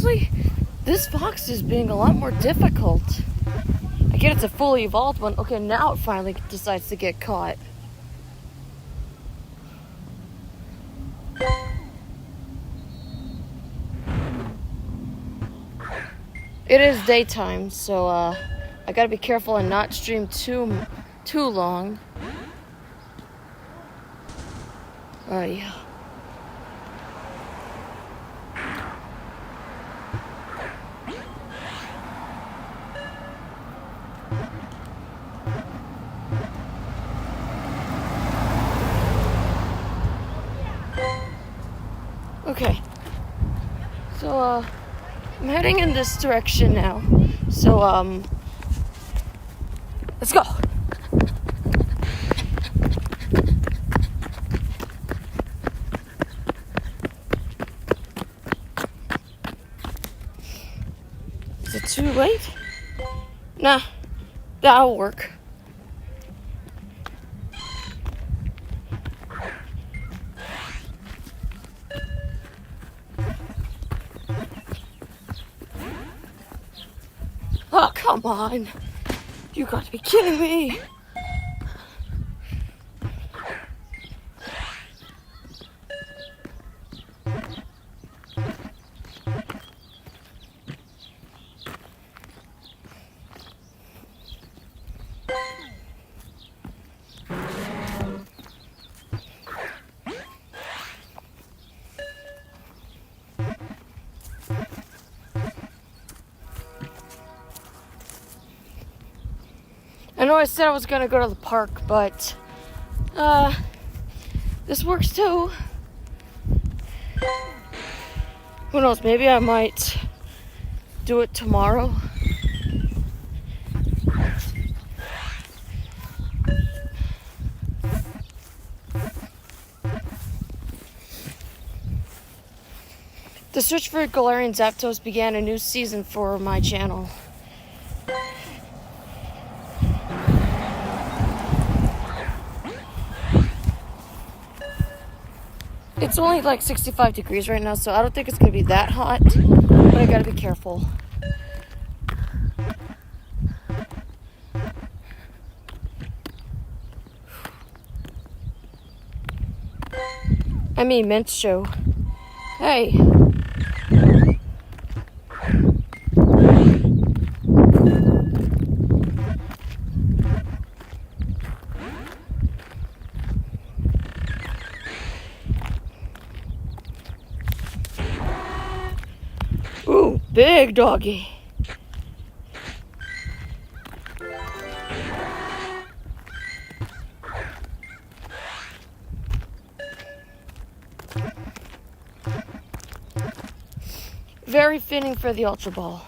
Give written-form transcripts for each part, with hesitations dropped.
Actually, this fox is being a lot more difficult. I get it's a fully evolved one. Okay, now it finally decides to get caught. It is daytime, so I gotta be careful and not stream too long. Yeah. Okay. So I'm heading in this direction now. So let's go. Is it too late? Nah, that'll work. Oh, come on. You got to be kidding me. I know I said I was gonna go to the park, but this works too. Who knows, maybe I might do it tomorrow. The search for Galarian Zapdos began a new season for my channel. It's only like 65 degrees right now, so I don't think it's going to be that hot, but I got to be careful. I mean, Mint Show. Hey. Ooh, big doggy. Very fitting for the Ultra Ball.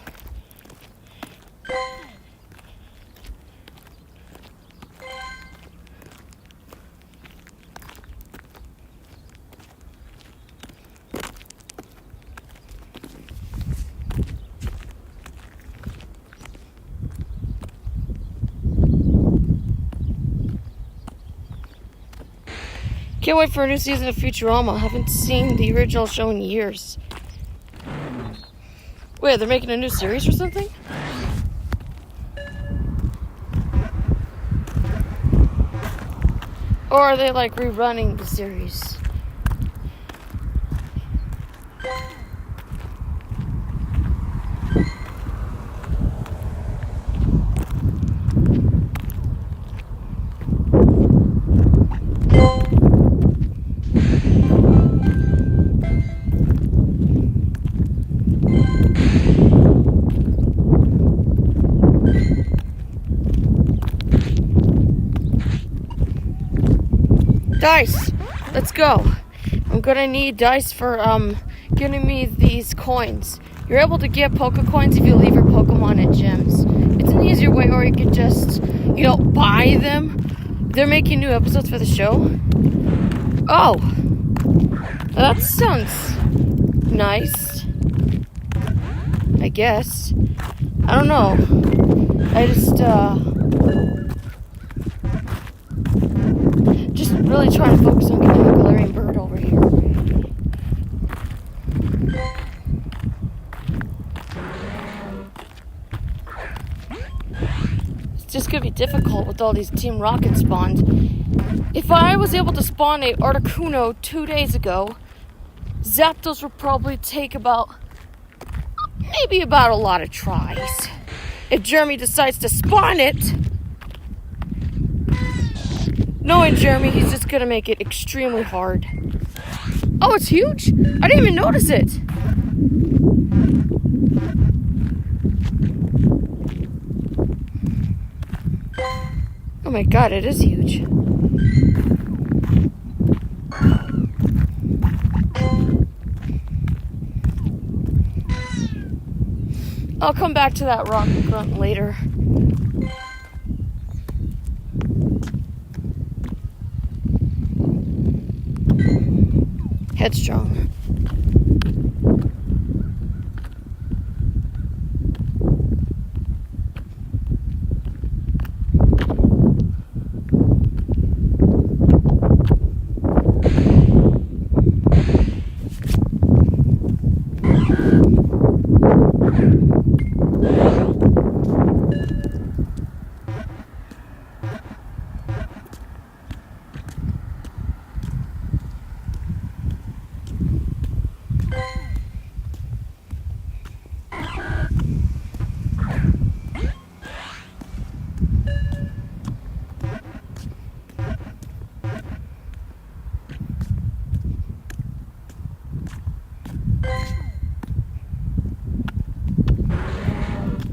Can't wait for a new season of Futurama. I haven't seen the original show in years. Wait, they're making a new series or something? Or are they like rerunning the series? Dice! Let's go. I'm gonna need dice for getting me these coins. You're able to get Pokecoins if you leave your Pokemon at gyms. It's an easier way, or you can just, buy them. They're making new episodes for the show. Oh! That sounds nice. I guess. I don't know. I just really trying to focus on getting a Galarian bird over here. gonna be difficult with all these Team Rocket spawns. If I was able to spawn a Articuno 2 days ago, Zapdos would probably take maybe about a lot of tries. If Jeremy decides to spawn it, knowing Jeremy, he's just gonna make it extremely hard. Oh, it's huge? I didn't even notice it. Oh my god, it is huge. I'll come back to that rocket grunt later. Headstrong.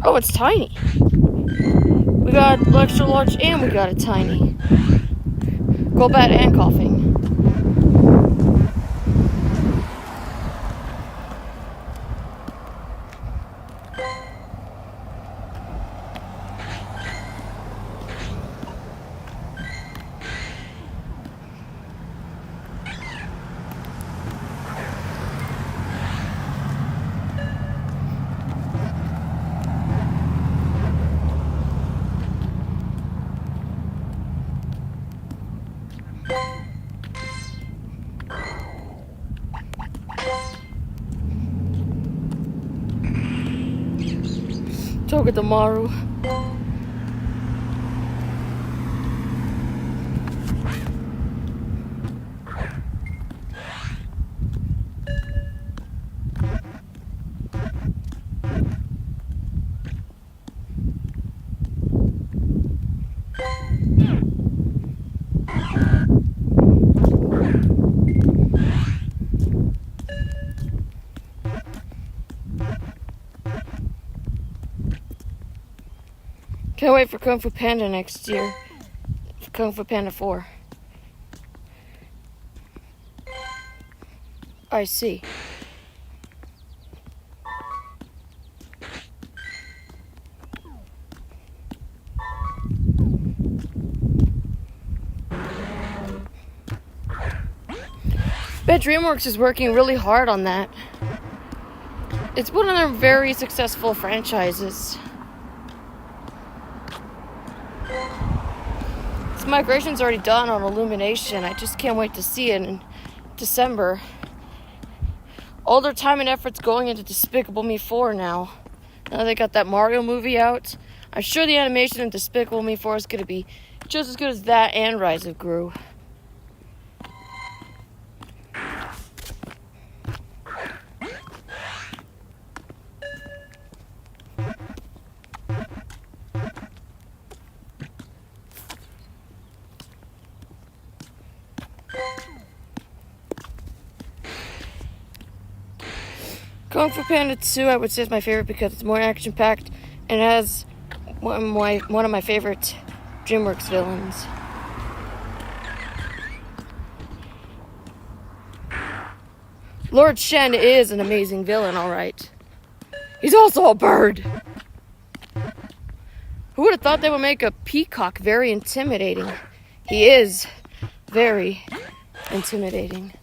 Oh, it's tiny. We got extra large and we got a tiny. Golbat and Coughing. Togedemaru. Can't wait for Kung Fu Panda next year. Kung Fu Panda 4. I see. Bet DreamWorks is working really hard on that. It's one of their very successful franchises. This migration's already done on Illumination. I just can't wait to see it in December. All their time and effort's going into Despicable Me 4 now. Now they got that Mario movie out. I'm sure the animation in Despicable Me 4 is going to be just as good as that and Rise of Gru. Kung Fu Panda 2, I would say, is my favorite because it's more action-packed and has one of my favorite DreamWorks villains. Lord Shen is an amazing villain, alright. He's also a bird! Who would have thought they would make a peacock very intimidating? He is very intimidating.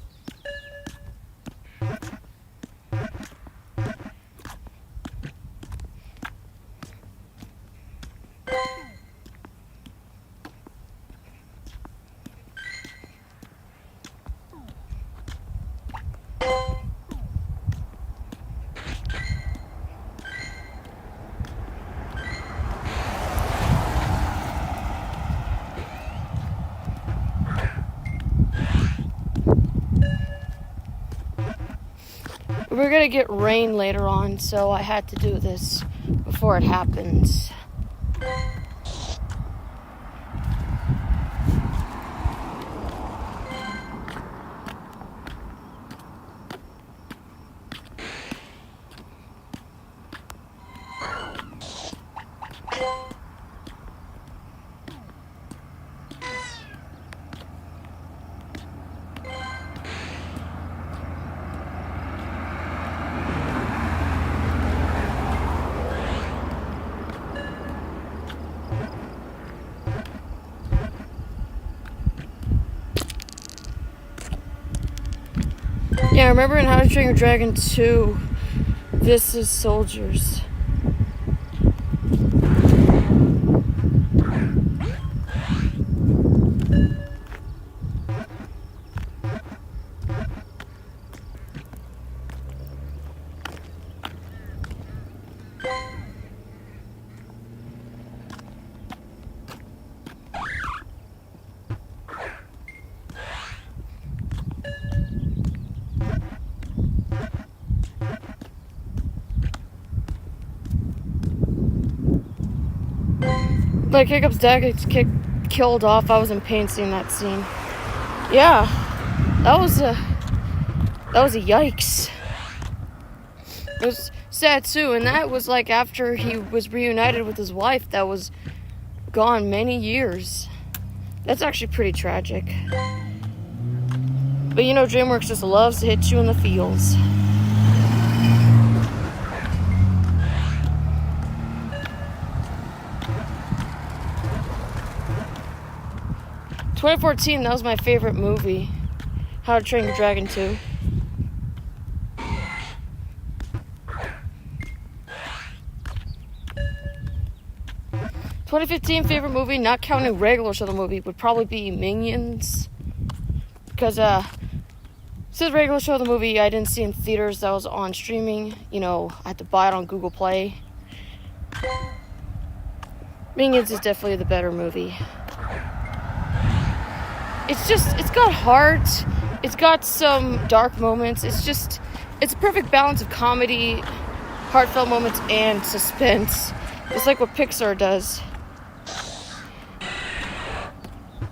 We're gonna get rain later on, so I had to do this before it happens. Yeah, I remember in How to Train Your Dragon 2, this is soldiers. Like Hiccup's dad gets killed off. I was in pain seeing that scene. Yeah, that was a yikes. It was sad too, and that was like after he was reunited with his wife that was gone many years. That's actually pretty tragic. But you know, DreamWorks just loves to hit you in the feels. In 2014, that was my favorite movie. How to Train Your Dragon 2. '15 favorite movie, not counting regular show the movie, would probably be Minions. Because, since regular show the movie I didn't see in theaters, that was on streaming. You know, I had to buy it on Google Play. Minions is definitely the better movie. It's got heart, it's got some dark moments, it's a perfect balance of comedy, heartfelt moments, and suspense. It's like what Pixar does.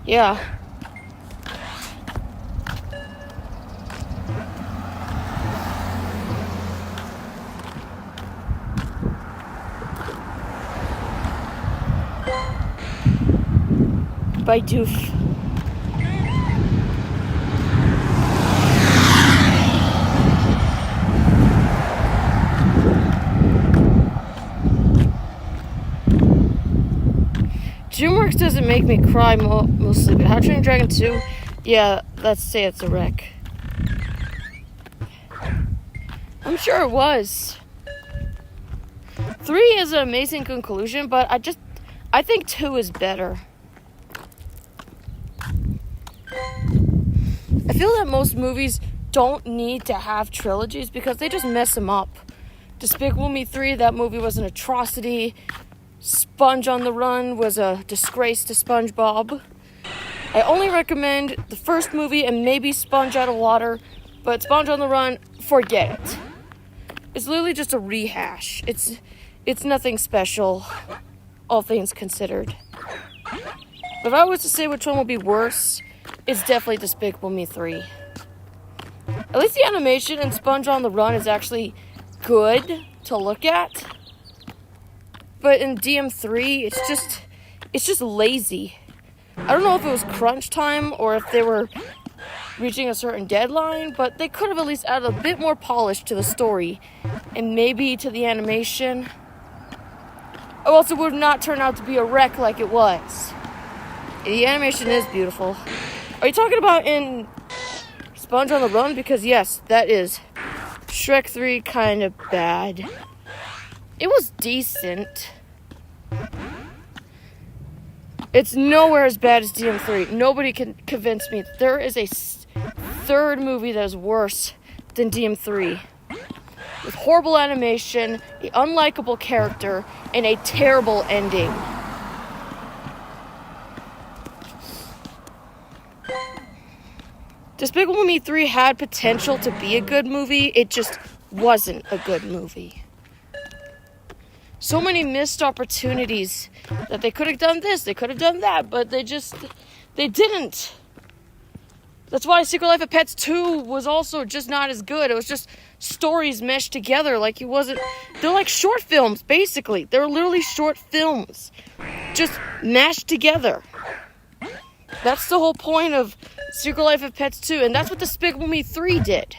Yeah. By Doof. DreamWorks doesn't make me cry mostly, but How to Train Your Dragon 2, yeah, let's say it's a wreck. I'm sure it was. 3 is an amazing conclusion, but I think 2 is better. I feel that most movies don't need to have trilogies because they just mess them up. Despicable Me 3, that movie was an atrocity. Sponge on the Run was a disgrace to SpongeBob. I only recommend the first movie and maybe Sponge Out of Water, but Sponge on the Run, forget it. It's literally just a rehash. It's nothing special, all things considered. If I was to say which one would be worse, it's definitely Despicable Me 3. At least the animation in Sponge on the Run is actually good to look at. But in DM3, it's just lazy. I don't know if it was crunch time or if they were reaching a certain deadline, but they could have at least added a bit more polish to the story and maybe to the animation. Or else it would not turn out to be a wreck like it was. The animation is beautiful. Are you talking about in Sponge on the Run? Because yes, that is Shrek 3 kind of bad. It was decent. It's nowhere as bad as DM3. Nobody can convince me that there is a third movie that is worse than DM3. With horrible animation, an unlikable character, and a terrible ending. Despicable Me 3 had potential to be a good movie. It just wasn't a good movie. So many missed opportunities that they could have done this, they could have done that, but they didn't. That's why Secret Life of Pets 2 was also just not as good. It was just stories meshed together. Like, they're like short films, basically. They're literally short films, just mashed together. That's the whole point of Secret Life of Pets 2, and that's what Despicable Me 3 did.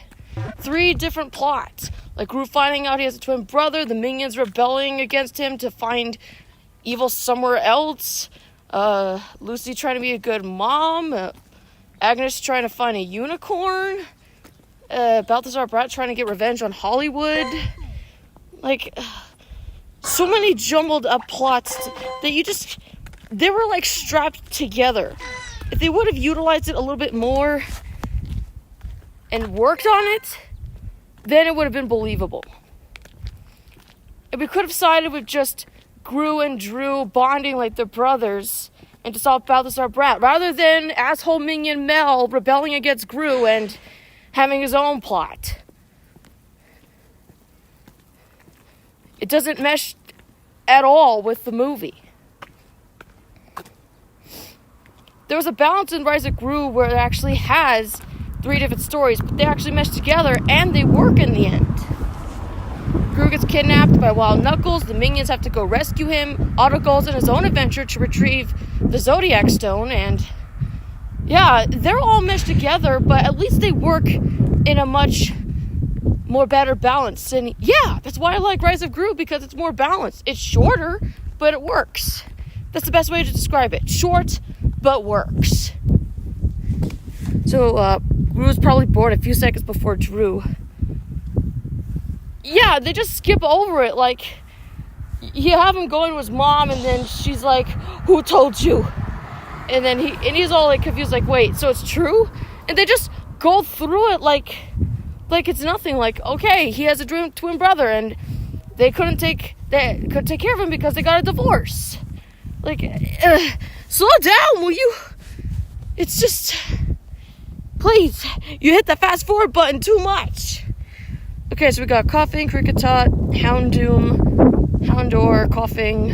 3 different plots. Like Gru finding out he has a twin brother, the minions rebelling against him to find evil somewhere else, Lucy trying to be a good mom, Agnes trying to find a unicorn, Balthazar Brat trying to get revenge on Hollywood. Like, so many jumbled up plots that they were like strapped together. If they would have utilized it a little bit more and worked on it, then it would have been believable. If we could have sided with just Gru and Drew bonding like they're brothers and to solve Balthazar Brat, rather than asshole minion Mel rebelling against Gru and having his own plot. It doesn't mesh at all with the movie. There was a balance in Rise of Gru where it actually has 3 different stories, but they actually mesh together and they work in the end. Gru gets kidnapped by Wild Knuckles, the minions have to go rescue him, Otto goes on his own adventure to retrieve the Zodiac Stone, and yeah, they're all meshed together, but at least they work in a much more better balance. And yeah, that's why I like Rise of Gru, because it's more balanced. It's shorter, but it works. That's the best way to describe it. Short, but works. So, Gru was probably born a few seconds before Drew. Yeah, they just skip over it. Like, you have him going to his mom, and then she's like, "Who told you?" And then he's all like confused, like, "Wait, so it's true?" And they just go through it like it's nothing. Like, okay, he has a twin brother, and they couldn't take care of him because they got a divorce. Like, slow down, will you? It's just, please, you hit the fast forward button too much. Okay, so we got Coughing, Kricketot, Houndoom, Houndour, Coughing,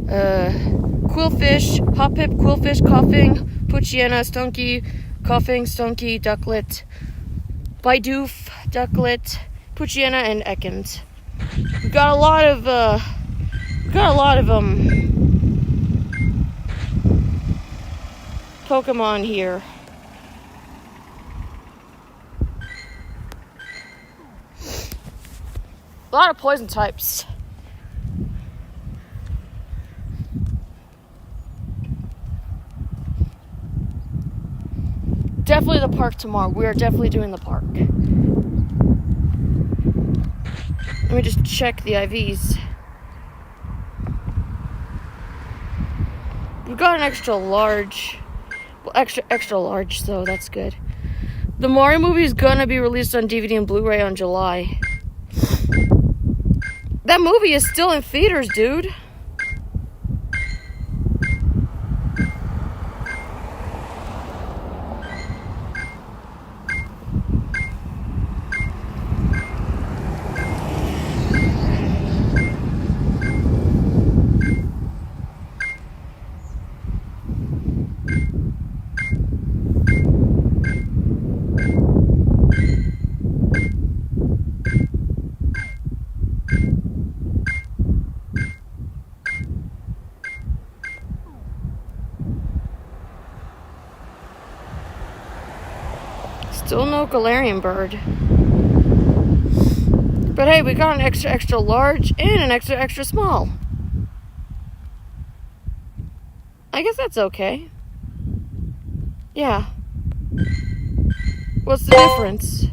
Quillfish, Hoppip, Quillfish, Coughing, Puchiana, Stunky, Coughing, Stunky, Ducklet, Bidoof, Ducklet, Puchiana, and Ekans. We got a lot of Pokemon here. A lot of poison types. Definitely the park tomorrow. We are definitely doing the park. Let me just check the IVs. We got an extra large. Well, extra large, so that's good. The Mario movie is gonna be released on DVD and Blu-ray on July. That movie is still in theaters, dude. Still no Galarian bird. But hey, we got an extra large and an extra small. I guess that's okay. Yeah. What's the difference?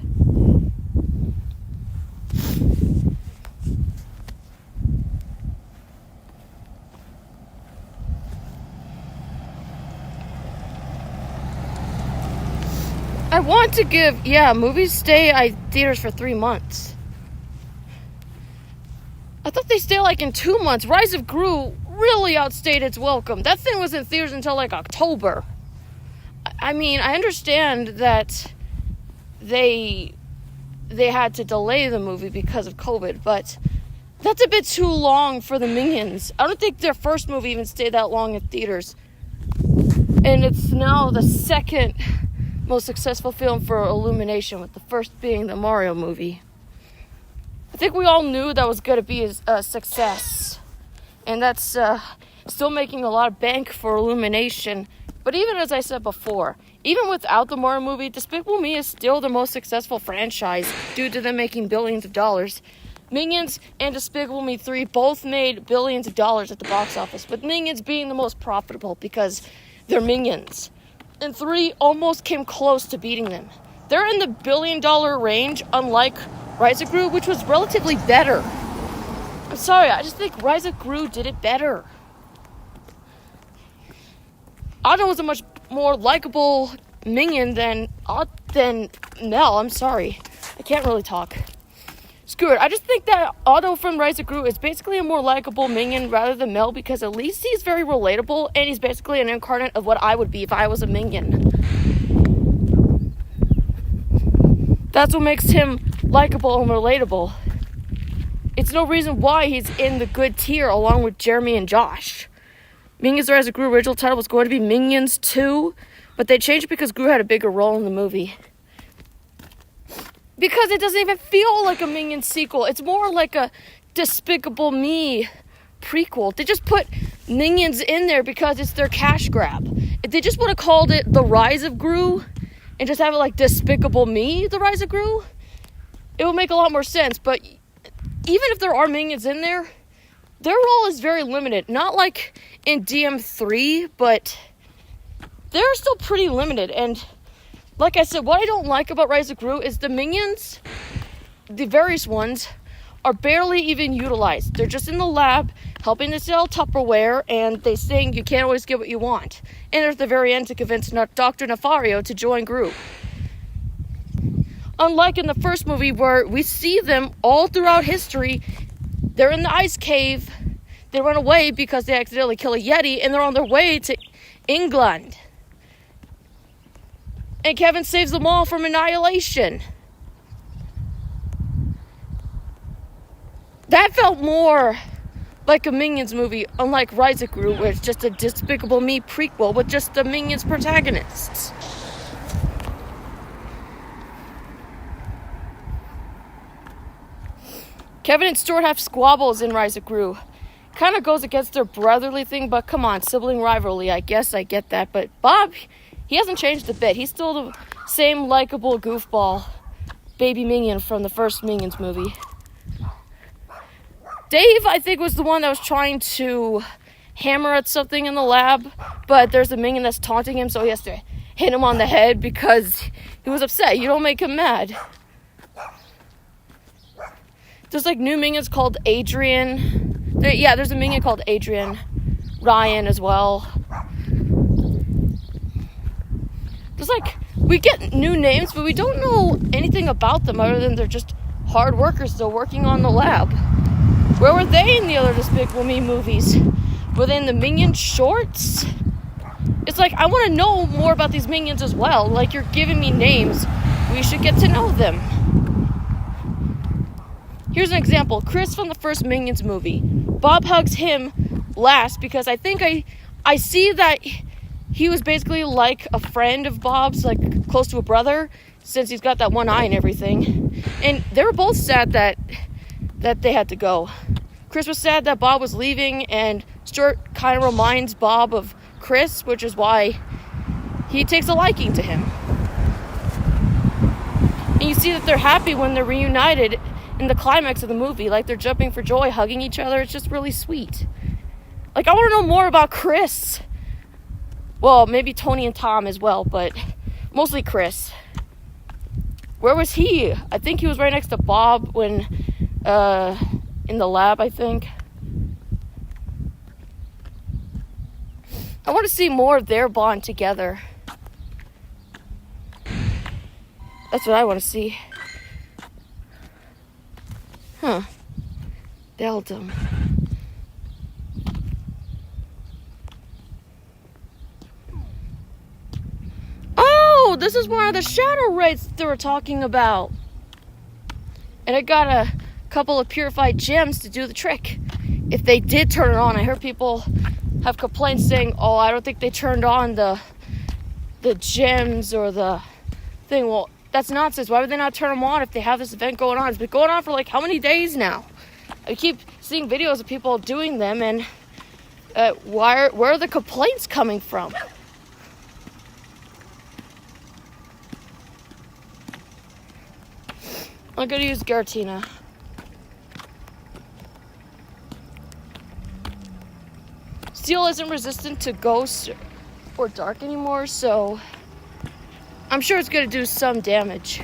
I want to give, movies stay at theaters for 3 months. I thought they stay like in 2 months. Rise of Gru really outstayed its welcome. That thing was in theaters until like October. I mean, I understand that they they had to delay the movie because of COVID, but that's a bit too long for the Minions. I don't think their first movie even stayed that long in theaters. And it's now the second most successful film for Illumination, with the first being the Mario movie. I think we all knew that was going to be a success. And that's still making a lot of bank for Illumination. But even as I said before, even without the Mario movie, Despicable Me is still the most successful franchise due to them making billions of dollars. Minions and Despicable Me 3 both made billions of dollars at the box office, with Minions being the most profitable because they're Minions. And 3 almost came close to beating them. They're in the billion-dollar range, unlike Rise of Gru, which was relatively better. I'm sorry, I just think Rise of Gru did it better. Otto was a much more likable Minion than Mel. I'm sorry. I can't really talk. Screw it. I just think that Otto from Rise of Gru is basically a more likable Minion rather than Mel, because at least he's very relatable, and he's basically an incarnate of what I would be if I was a Minion. That's what makes him likable and relatable. It's no reason why he's in the good tier along with Jeremy and Josh. Minions Rise of Gru original title was going to be Minions 2, but they changed it because Gru had a bigger role in the movie. Because it doesn't even feel like a Minions sequel. It's more like a Despicable Me prequel. They just put Minions in there because it's their cash grab. If they just would have called it The Rise of Gru and just have it like Despicable Me, The Rise of Gru, it would make a lot more sense. But even if there are Minions in there, their role is very limited. Not like in DM3, but they're still pretty limited. And like I said, what I don't like about Rise of Gru is the Minions, the various ones, are barely even utilized. They're just in the lab helping to sell Tupperware, and they saying you can't always get what you want. And at the very end to convince Dr. Nefario to join Gru. Unlike in the first movie where we see them all throughout history, they're in the ice cave, they run away because they accidentally kill a Yeti, and they're on their way to England. And Kevin saves them all from annihilation. That felt more like a Minions movie, unlike Rise of Gru, where it's just a Despicable Me prequel with just the Minions protagonists. Kevin and Stuart have squabbles in Rise of Gru. Kind of goes against their brotherly thing, but come on, sibling rivalry, I guess I get that. But Bob, he hasn't changed a bit. He's still the same likable goofball baby Minion from the first Minions movie. Dave, I think, was the one that was trying to hammer at something in the lab, but there's a Minion that's taunting him, so he has to hit him on the head because he was upset. You don't make him mad. There's like new Minions called Adrian. There's a Minion called Adrian. Ryan as well. There's like, we get new names, but we don't know anything about them other than they're just hard workers still working on the lab. Where were they in the other Despicable Me movies? Were they in the Minion shorts? It's like, I want to know more about these Minions as well. Like, you're giving me names. We should get to know them. Here's an example. Chris from the first Minions movie. Bob hugs him last because I think I see that he was basically like a friend of Bob's, like close to a brother, since he's got that one eye and everything. And they were both sad that they had to go. Chris was sad that Bob was leaving, and Stuart kind of reminds Bob of Chris, which is why he takes a liking to him. And you see that they're happy when they're reunited in the climax of the movie, like they're jumping for joy, hugging each other. It's just really sweet. Like, I want to know more about Chris. Well, maybe Tony and Tom as well, but mostly Chris. Where was he? I think he was right next to Bob when in the lab, I think. I want to see more of their bond together. That's what I want to see. Huh. Beldum. Oh, this is one of the shadow rays they were talking about. And it got a couple of purified gems to do the trick. If they did turn it on, I heard people have complaints saying, oh, I don't think they turned on the gems or the thing. Well, that's nonsense. Why would they not turn them on if they have this event going on? It's been going on for like how many days now? I keep seeing videos of people doing them, and where are the complaints coming from? I'm gonna use Giratina. Steel isn't resistant to ghost or dark anymore, so I'm sure it's gonna do some damage.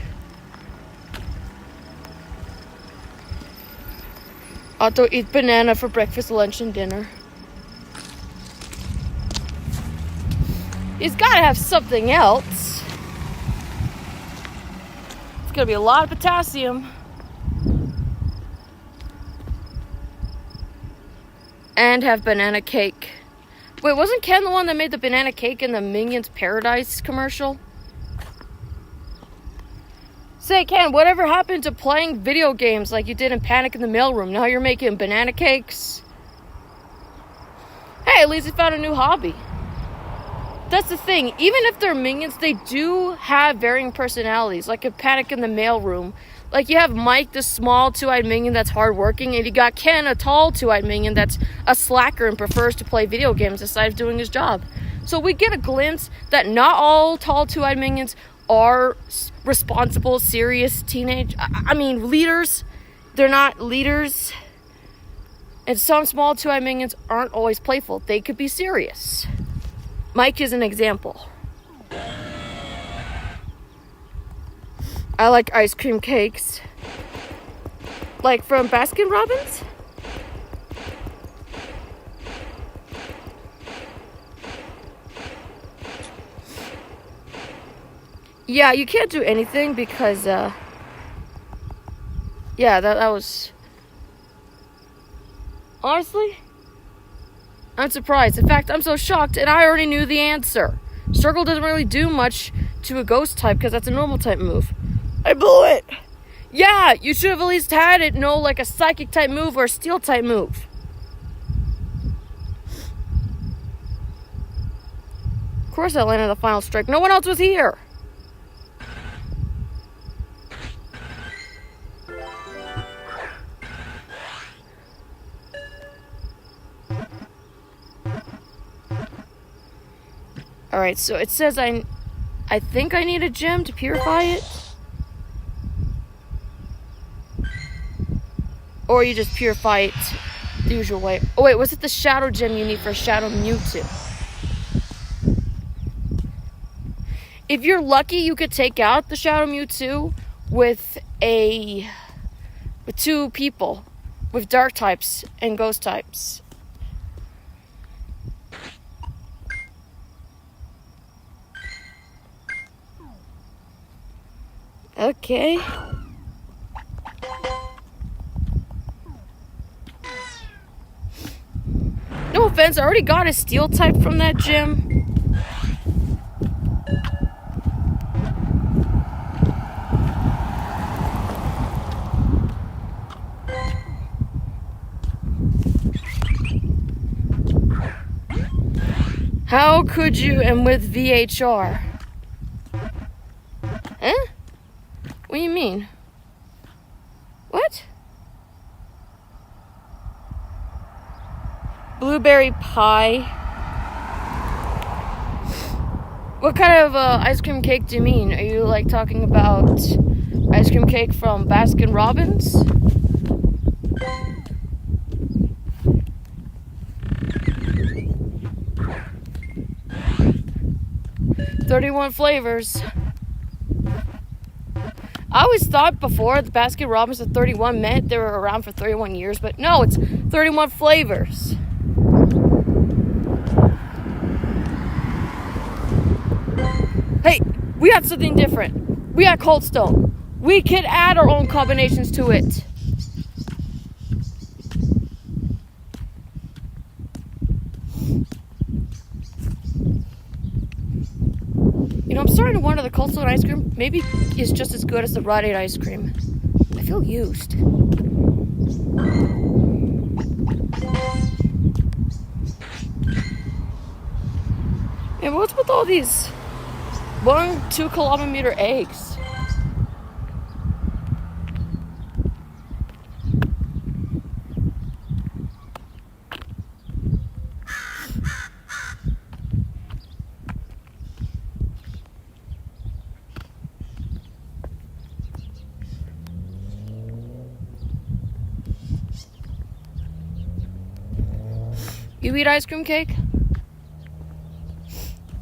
Otto eat banana for breakfast, lunch, and dinner. He's gotta have something else. It's gonna be a lot of potassium. And have banana cake. Wait, wasn't Ken the one that made the banana cake in the Minions Paradise commercial? Say, Ken, whatever happened to playing video games like you did in Panic in the Mailroom? Now you're making banana cakes? Hey, at least you found a new hobby. That's the thing. Even if they're minions, they do have varying personalities. Like in Panic in the Mailroom. Like you have Mike, the small two-eyed minion that's hardworking, and you got Ken, a tall two-eyed minion that's a slacker and prefers to play video games instead of doing his job. So we get a glimpse that not all tall two-eyed minions are responsible, serious leaders. They're not leaders. And some small two-eyed minions aren't always playful. They could be serious. Mike is an example. I like ice cream cakes. Like from Baskin Robbins? Yeah, you can't do anything because, that was... Honestly, I'm surprised. In fact, I'm so shocked, and I already knew the answer. Circle doesn't really do much to a ghost type because that's a normal type move. I blew it! Yeah, you should have at least had it know like a psychic type move or a steel type move. Of course I landed the final strike. No one else was here. Alright, so it says I think I need a gem to purify it. Or you just purify it the usual way. Oh wait, was it the shadow gem you need for Shadow Mewtwo? If you're lucky, you could take out the Shadow Mewtwo with two people with dark types and ghost types. Okay. No offense, I already got a steel type from that gym. How could you, and with VHR? Huh? What do you mean? What? Blueberry pie. What kind of ice cream cake do you mean? Are you like talking about ice cream cake from Baskin Robbins? $31 flavors. I always thought before the Baskin Robbins at 31 meant they were around for 31 years, but no, it's 31 flavors. Hey, we got something different. We got Cold Stone. We could add our own combinations to it. You know, I'm starting to wonder the Cold Stone ice cream maybe is just as good as the Rite Aid ice cream. I feel feel used. And what's with all these 1-2 kilometer eggs? You eat ice cream cake?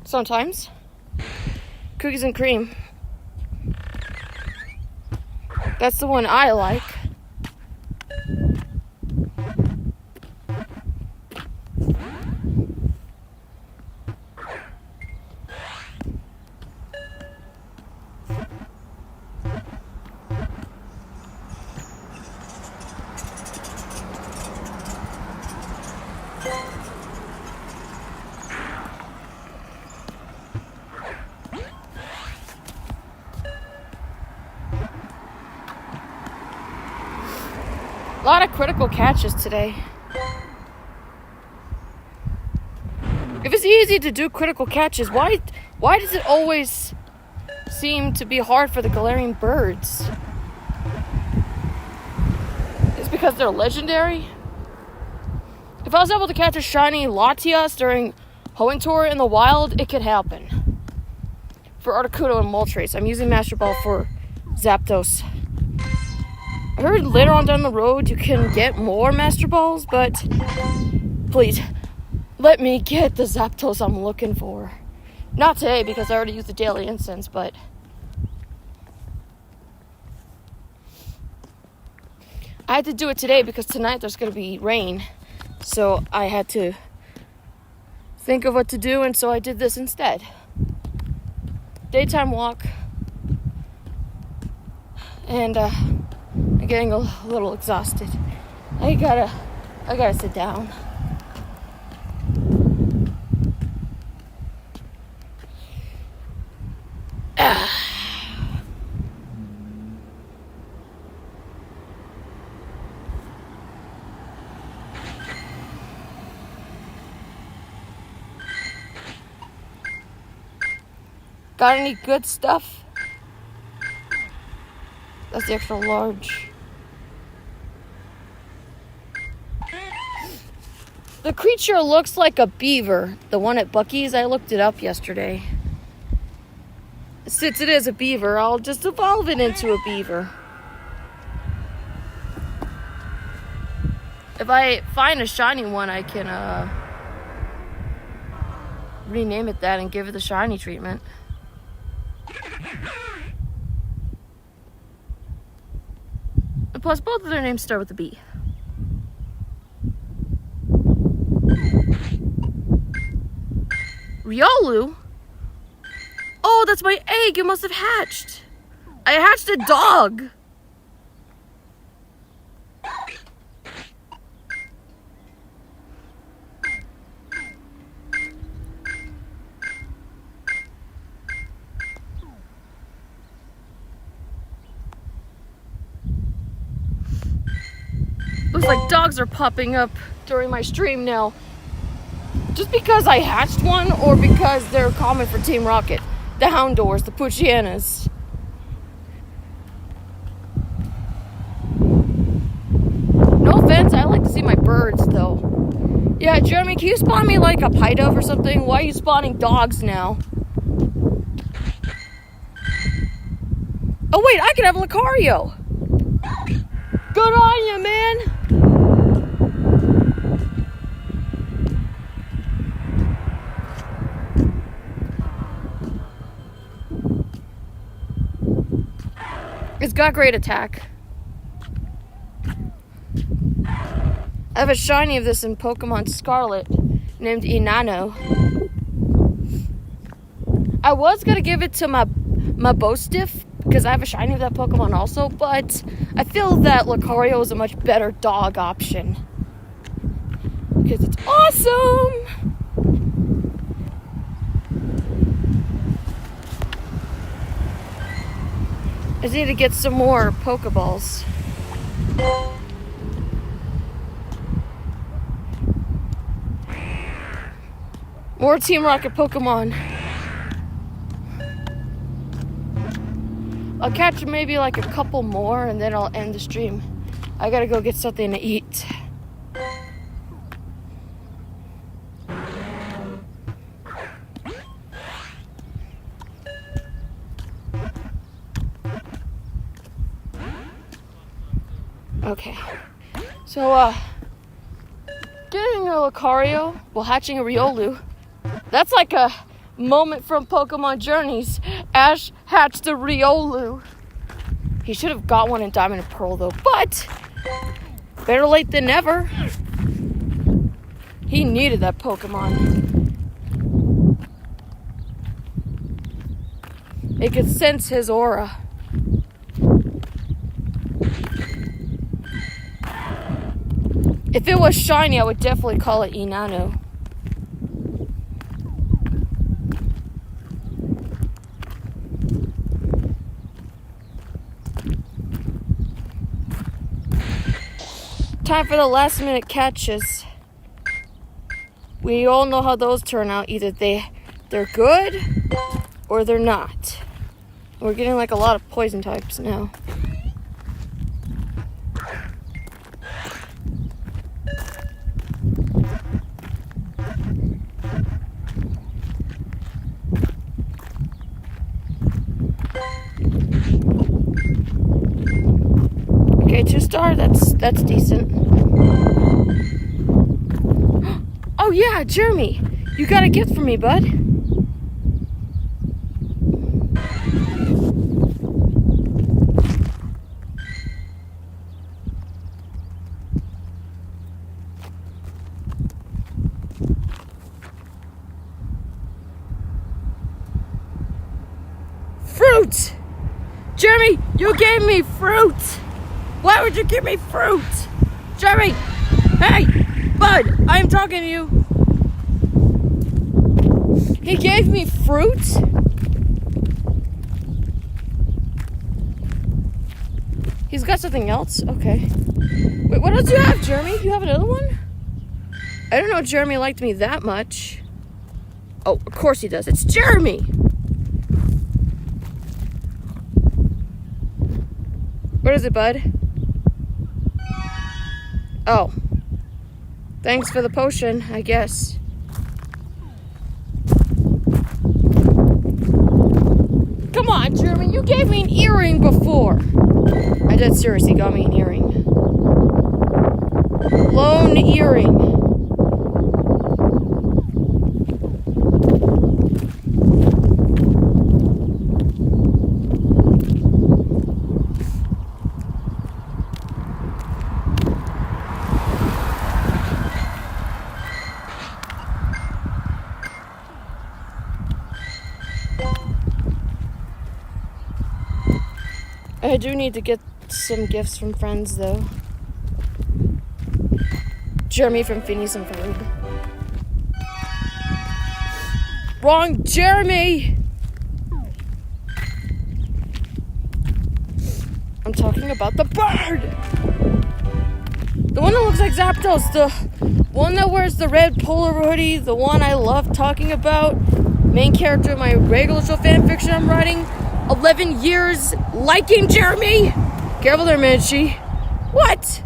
Sometimes. Cookies and cream. That's the one I like. A lot of critical catches today. If it's easy to do critical catches, why does it always seem to be hard for the Galarian birds? It's because they're legendary? If I was able to catch a shiny Latias during Hoenn Tour in the wild, it could happen. For Articuno and Moltres, I'm using Master Ball for Zapdos. I heard later on down the road you can get more Master Balls, but please, let me get the Zapdos I'm looking for. Not today, because I already used the daily incense, but I had to do it today because tonight there's going to be rain. So I had to think of what to do, and so I did this instead. Daytime walk. And I'm getting a little exhausted. I gotta sit down. Got any good stuff? That's the extra large. The creature looks like a beaver. The one at Bucky's, I looked it up yesterday. Since it is a beaver, I'll just evolve it into a beaver. If I find a shiny one, I can rename it that and give it the shiny treatment. And plus, both of their names start with a B. Riolu? Oh, that's my egg. It must have hatched. I hatched a dog. Looks like dogs are popping up during my stream now. Just because I hatched one, or because they're common for Team Rocket. The Houndours, the Puchianas. No offense, I like to see my birds, though. Yeah, Jeremy, can you spawn me like a Pidove or something? Why are you spawning dogs now? Oh wait, I can have Lucario! Good on you, man! It's got great attack. I have a shiny of this in Pokemon Scarlet named Inano. I was gonna give it to my Bostiff because I have a shiny of that Pokemon also, but I feel that Lucario is a much better dog option because it's awesome. I just need to get some more Pokeballs. More Team Rocket Pokemon. I'll catch maybe like a couple more and then I'll end the stream. I gotta go get something to eat. Okay. So, getting a Lucario while hatching a Riolu. That's like a moment from Pokemon Journeys. Ash hatched a Riolu. He should have got one in Diamond and Pearl though, but better late than never. He needed that Pokemon. It could sense his aura. If it was shiny, I would definitely call it Inano. Time for the last minute catches. We all know how those turn out. Either they're good or they're not. We're getting like a lot of poison types now. Okay, 2-star, that's decent. Oh yeah, Jeremy, you got a gift for me, bud. Fruit! Jeremy, you gave me fruit! Why would you give me fruit? Jeremy! Hey! Bud! I am talking to you! He gave me fruit? He's got something else? Okay. Wait, what else do you have, Jeremy? You have another one? I don't know Jeremy liked me that much. Oh, of course he does. It's Jeremy! What is it, bud? Oh. Thanks for the potion, I guess. Come on, Jeremy, you gave me an earring before. I did seriously got me an earring. Lone earring. I do need to get some gifts from friends, though. Jeremy from Phineas and Ferb. Wrong Jeremy! I'm talking about the bird! The one that looks like Zapdos, the one that wears the red polar hoodie, the one I love talking about, main character of my regular show fanfiction I'm writing. 11 years liking Jeremy? Careful there, Manchi. What?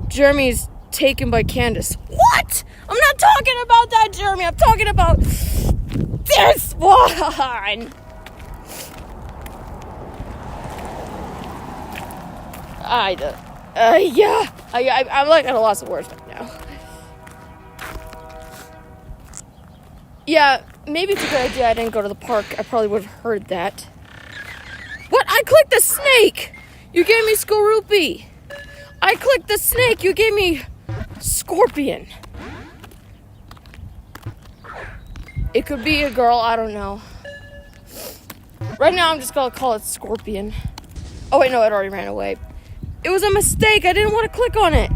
Jeremy's taken by Candace. What? I'm not talking about that, Jeremy. I'm talking about this one. I'm like at a loss of words right now. Yeah, maybe it's a good idea I didn't go to the park. I probably would have heard that. What? I clicked the snake! You gave me Skorupi! I clicked the snake! You gave me Scorpion! It could be a girl, I don't know. Right now I'm just gonna call it Scorpion. Oh wait, no, it already ran away. It was a mistake! I didn't want to click on it!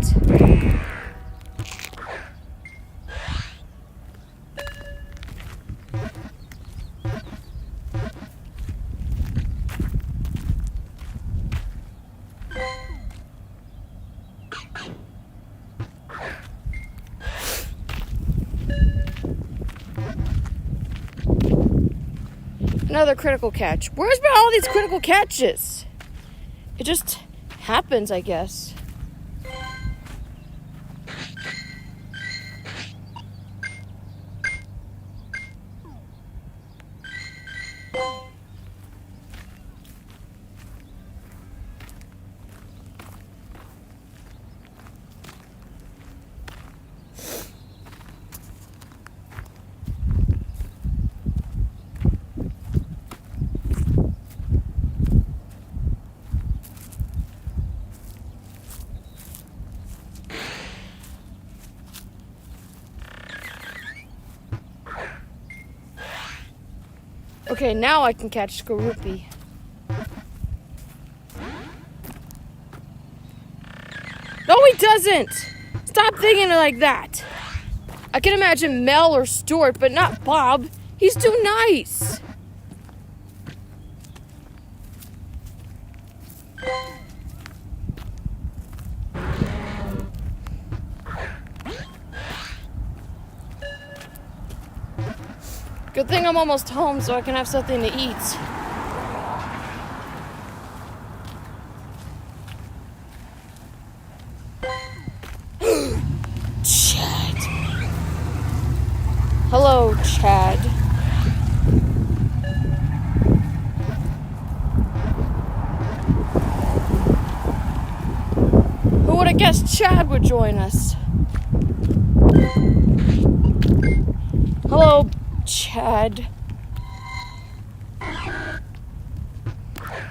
Another critical catch. Where's been all these critical catches? It just happens, I guess. Okay, now I can catch Skorupi. No, he doesn't! Stop thinking like that! I can imagine Mel or Stuart, but not Bob. He's too nice! Good thing I'm almost home so I can have something to eat. Chad. Hello, Chad. Who would have guessed Chad would join us? Hello, Chad.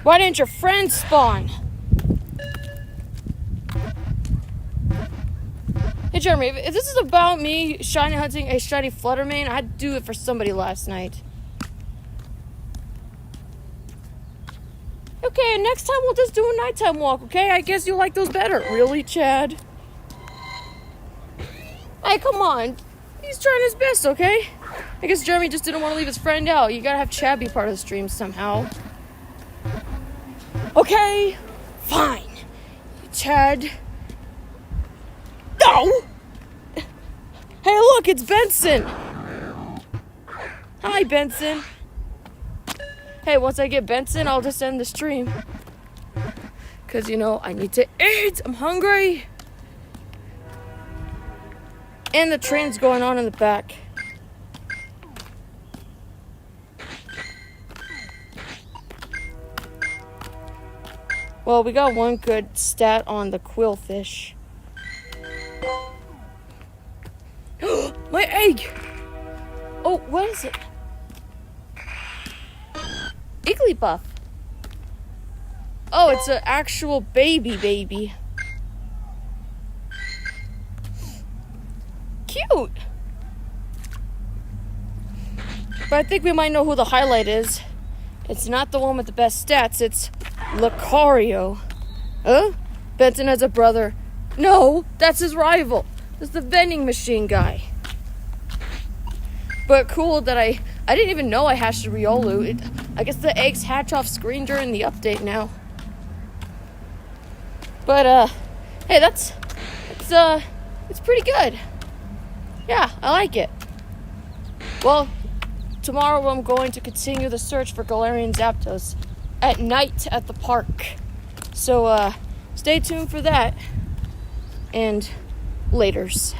Why didn't your friend spawn? Hey Jeremy, if this is about me shiny hunting a shiny Fluttermane, I'd do it for somebody last night. Okay, next time we'll just do a nighttime walk, okay? I guess you like those better. Really, Chad? Hey, come on. He's trying his best, okay? I guess Jeremy just didn't want to leave his friend out. You gotta have Chad be part of the stream somehow. Okay, fine. Chad. No! Hey, look, it's Benson. Hi, Benson. Hey, once I get Benson, I'll just end the stream. Because, I need to eat. I'm hungry. And the train's going on in the back. Well, we got one good stat on the quillfish. My egg! Oh, what is it? Igglybuff. Oh, it's an actual baby. Cute! But I think we might know who the highlight is. It's not the one with the best stats, it's Lucario. Huh? Benson has a brother. No, that's his rival. It's the vending machine guy. But cool that I didn't even know I hatched a Riolu. I guess the eggs hatch off screen during the update now. But, hey, it's pretty good. Yeah, I like it. Well, tomorrow I'm going to continue the search for Galarian Zapdos at night at the park. So, stay tuned for that. And laters.